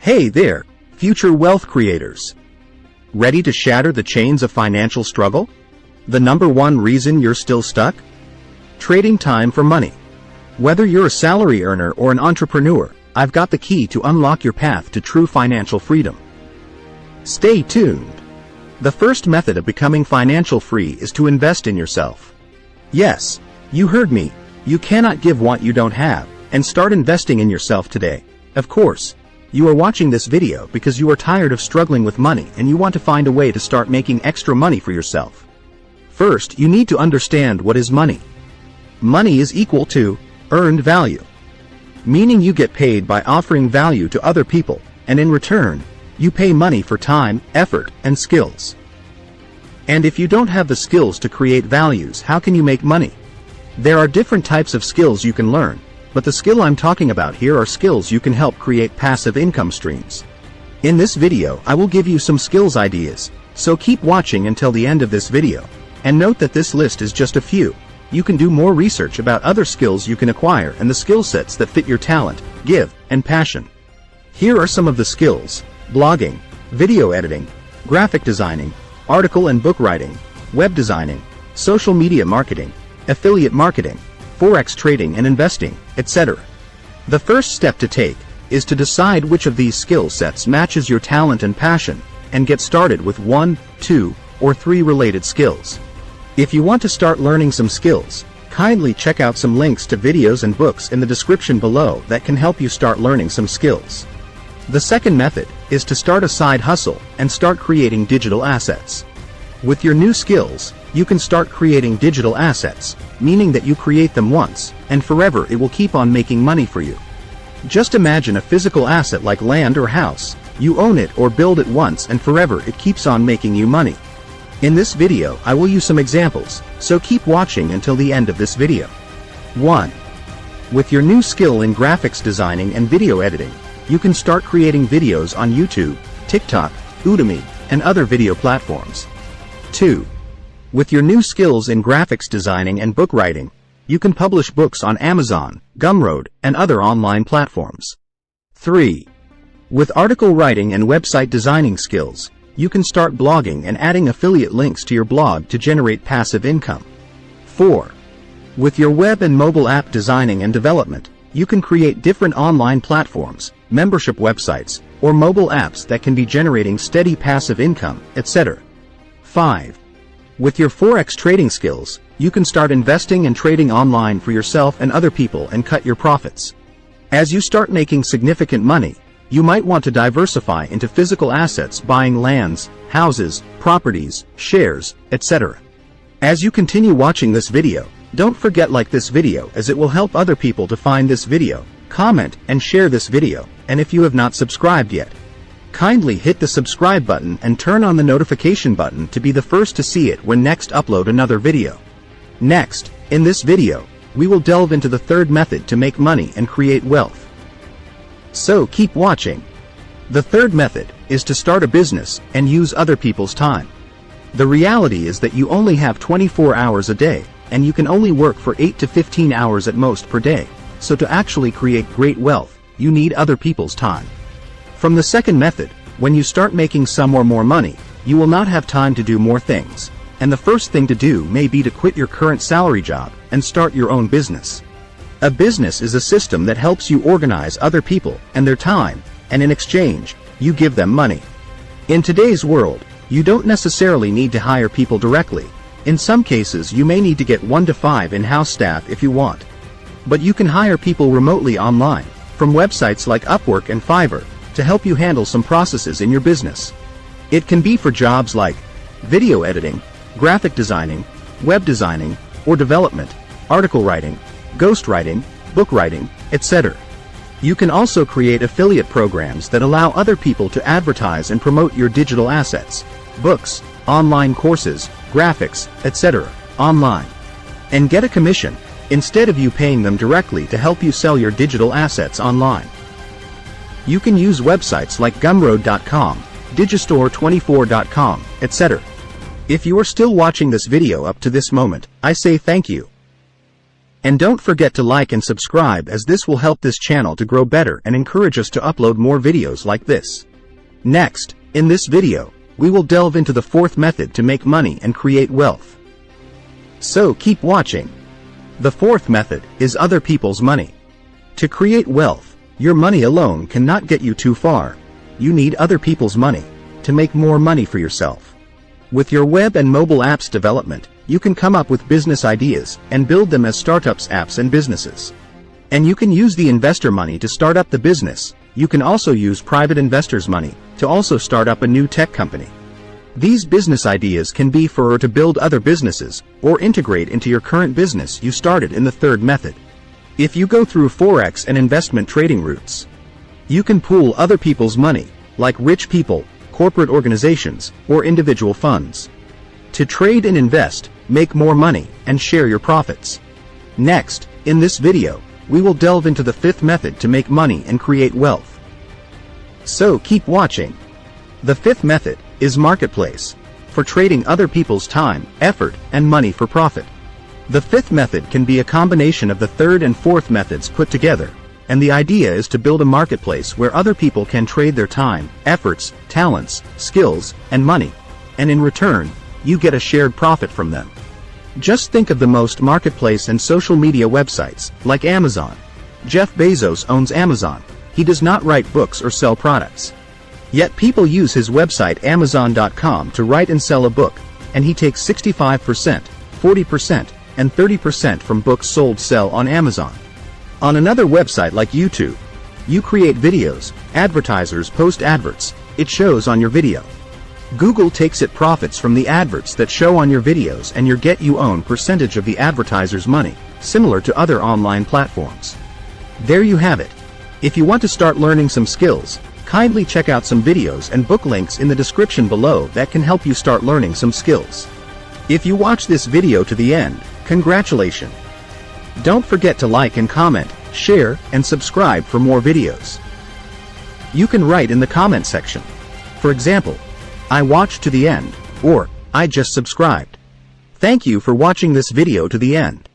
Hey there, future wealth creators. Ready to shatter the chains of financial struggle? The number one reason you're still stuck? Trading time for money. Whether you're a salary earner or an entrepreneur, I've got the key to unlock your path to true financial freedom. Stay tuned. The first method of becoming financial free is to invest in yourself. Yes, you heard me. You cannot give what you don't have, and start investing in yourself today. Of course, you are watching this video because you are tired of struggling with money and you want to find a way to start making extra money for yourself. First, you need to understand what is money. Money is equal to earned value, meaning you get paid by offering value to other people, and in return, you pay money for time, effort, and skills. And if you don't have the skills to create values, how can you make money? There are different types of skills you can learn, but the skill I'm talking about here are skills you can help create passive income streams. In this video, I will give you some skills ideas, so keep watching until the end of this video, and note that this list is just a few. You can do more research about other skills you can acquire and the skill sets that fit your talent, give, and passion. Here are some of the skills: blogging, video editing, graphic designing, article and book writing, web designing, social media marketing, affiliate marketing, forex trading and investing, etc. The first step to take is to decide which of these skill sets matches your talent and passion, and get started with 1, 2, or 3 related skills. If you want to start learning some skills, kindly check out some links to videos and books in the description below that can help you start learning some skills. The second method is to start a side hustle and start creating digital assets. With your new skills, you can start creating digital assets, meaning that you create them once, and forever it will keep on making money for you. Just imagine a physical asset like land or house. You own it or build it once and forever it keeps on making you money. In this video, I will use some examples, so keep watching until the end of this video. 1. With your new skill in graphics designing and video editing, you can start creating videos on YouTube, TikTok, Udemy, and other video platforms. 2. With your new skills in graphics designing and book writing, you can publish books on Amazon, Gumroad, and other online platforms. 3. With article writing and website designing skills, you can start blogging and adding affiliate links to your blog to generate passive income. 4. With your web and mobile app designing and development, you can create different online platforms, membership websites, or mobile apps that can be generating steady passive income, etc. 5. With your forex trading skills, you can start investing and trading online for yourself and other people and cut your profits. As you start making significant money, you might want to diversify into physical assets, buying lands, houses, properties, shares, etc. As you continue watching this video, don't forget to like this video as it will help other people to find this video, comment and share this video, and if you have not subscribed yet, kindly hit the subscribe button and turn on the notification button to be the first to see it when next upload another video. Next, in this video, we will delve into the third method to make money and create wealth. So keep watching. The third method is to start a business and use other people's time. The reality is that you only have 24 hours a day, and you can only work for 8 to 15 hours at most per day, so to actually create great wealth, you need other people's time. From the second method, when you start making some or more money, you will not have time to do more things, and the first thing to do may be to quit your current salary job and start your own business. A business is a system that helps you organize other people and their time, and in exchange, you give them money. In today's world, you don't necessarily need to hire people directly. In some cases, you may need to get 1 to 5 in-house staff if you want. But you can hire people remotely online, from websites like Upwork and Fiverr, to help you handle some processes in your business. It can be for jobs like video editing, graphic designing, web designing, or development, article writing, ghostwriting, book writing, etc. You can also create affiliate programs that allow other people to advertise and promote your digital assets, books, online courses, graphics, etc., online, and get a commission, instead of you paying them directly to help you sell your digital assets online. You can use websites like Gumroad.com, Digistore24.com, etc. If you are still watching this video up to this moment, I say thank you. And don't forget to like and subscribe, as this will help this channel to grow better and encourage us to upload more videos like this. Next, in this video, we will delve into the fourth method to make money and create wealth. So keep watching. The fourth method is other people's money. To create wealth, your money alone cannot get you too far. You need other people's money to make more money for yourself. With your web and mobile apps development, you can come up with business ideas and build them as startups, apps, and businesses. And you can use the investor money to start up the business. You can also use private investors' money to also start up a new tech company. These business ideas can be for or to build other businesses, or integrate into your current business you started in the third method. If you go through Forex and investment trading routes, you can pool other people's money, like rich people, corporate organizations, or individual funds, to trade and invest, make more money, and share your profits. Next, in this video, we will delve into the fifth method to make money and create wealth. So keep watching. The fifth method is marketplace, for trading other people's time, effort, and money for profit. The fifth method can be a combination of the third and fourth methods put together, and the idea is to build a marketplace where other people can trade their time, efforts, talents, skills, and money, and in return, you get a shared profit from them. Just think of the most marketplace and social media websites, like Amazon. Jeff Bezos owns Amazon. He does not write books or sell products. Yet people use his website Amazon.com to write and sell a book, and he takes 65%, 40%, and 30% from books sold sell on Amazon. On another website like YouTube, you create videos, advertisers post adverts, it shows on your video. Google takes its profits from the adverts that show on your videos, and you own percentage of the advertiser's money, similar to other online platforms. There you have it. If you want to start learning some skills, kindly check out some videos and book links in the description below that can help you start learning some skills. If you watch this video to the end, congratulations. Don't forget to like and comment, share, and subscribe for more videos. You can write in the comment section. For example, I watched to the end, or I just subscribed. Thank you for watching this video to the end.